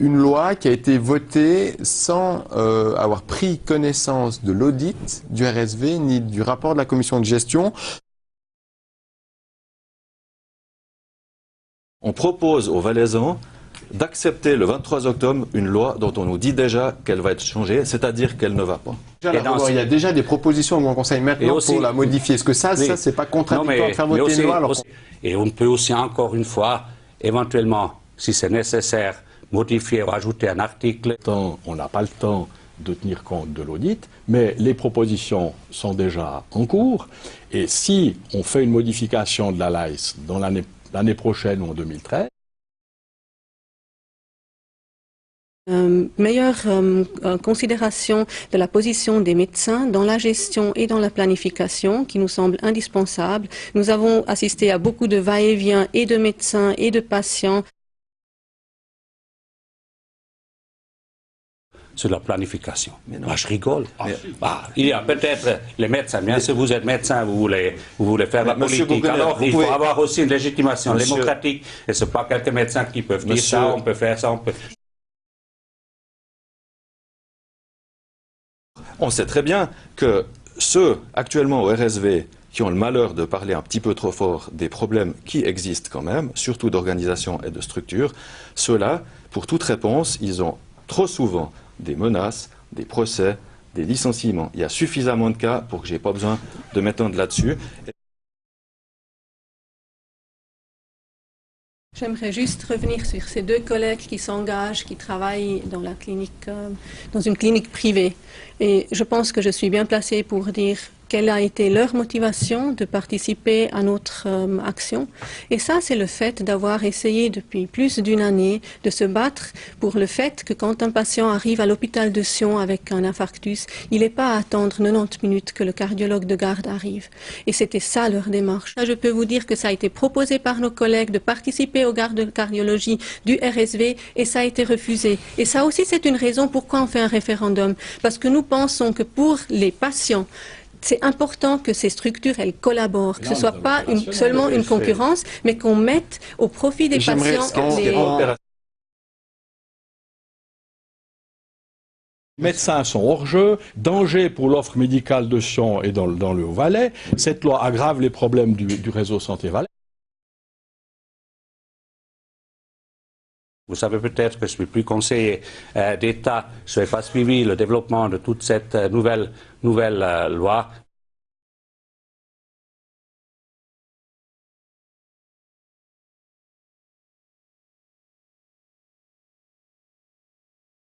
une loi qui a été votée sans avoir pris connaissance de l'audit du RSV ni du rapport de la commission de gestion. On propose aux Valaisans d'accepter le 23 octobre une loi dont on nous dit déjà qu'elle va être changée, c'est-à-dire qu'elle ne va pas. Il y a déjà des propositions au Grand Conseil maintenant aussi, pour la modifier. Est-ce que ça c'est pas contradictoire de faire voter une loi Et on peut aussi, encore une fois, éventuellement, si c'est nécessaire, modifier ou ajouter un article. On n'a pas le temps de tenir compte de l'audit, mais les propositions sont déjà en cours. Et si on fait une modification de la LAIS dans l'année prochaine ou en 2013, meilleure considération de la position des médecins dans la gestion et dans la planification qui nous semble indispensable. Nous avons assisté à beaucoup de va-et-vient et de médecins et de patients. Sur la planification. Moi, je rigole. Il y a peut-être les médecins. Bien sûr, vous êtes médecin, vous voulez faire la politique. Alors, il faut avoir aussi une légitimation démocratique. Et ce n'est pas quelques médecins qui peuvent dire ça, on peut faire ça, on peut... On sait très bien que ceux actuellement au RSV qui ont le malheur de parler un petit peu trop fort des problèmes qui existent quand même, surtout d'organisation et de structure, ceux-là, pour toute réponse, ils ont trop souvent des menaces, des procès, des licenciements. Il y a suffisamment de cas pour que je n'ai pas besoin de m'étendre là-dessus. J'aimerais juste revenir sur ces deux collègues qui s'engagent, qui travaillent dans la clinique, dans une clinique privée. Et je pense que je suis bien placée pour dire quelle a été leur motivation de participer à notre action. Et ça, c'est le fait d'avoir essayé depuis plus d'une année de se battre pour le fait que quand un patient arrive à l'hôpital de Sion avec un infarctus, il n'est pas à attendre 90 minutes que le cardiologue de garde arrive. Et c'était ça leur démarche. Je peux vous dire que ça a été proposé par nos collègues de participer aux gardes de cardiologie du RSV et ça a été refusé. Et ça aussi, c'est une raison pourquoi on fait un référendum. Parce que nous pensons que pour les patients, c'est important que ces structures, elles collaborent, que ce ne soit pas seulement une concurrence, mais qu'on mette au profit des patients. Les médecins sont hors jeu, danger pour l'offre médicale de Sion et dans le Haut-Valais. Cette loi aggrave les problèmes du réseau Santé Valais. Vous savez peut-être que je suis plus conseiller d'État, je n'ai pas suivi le développement de toute cette nouvelle loi.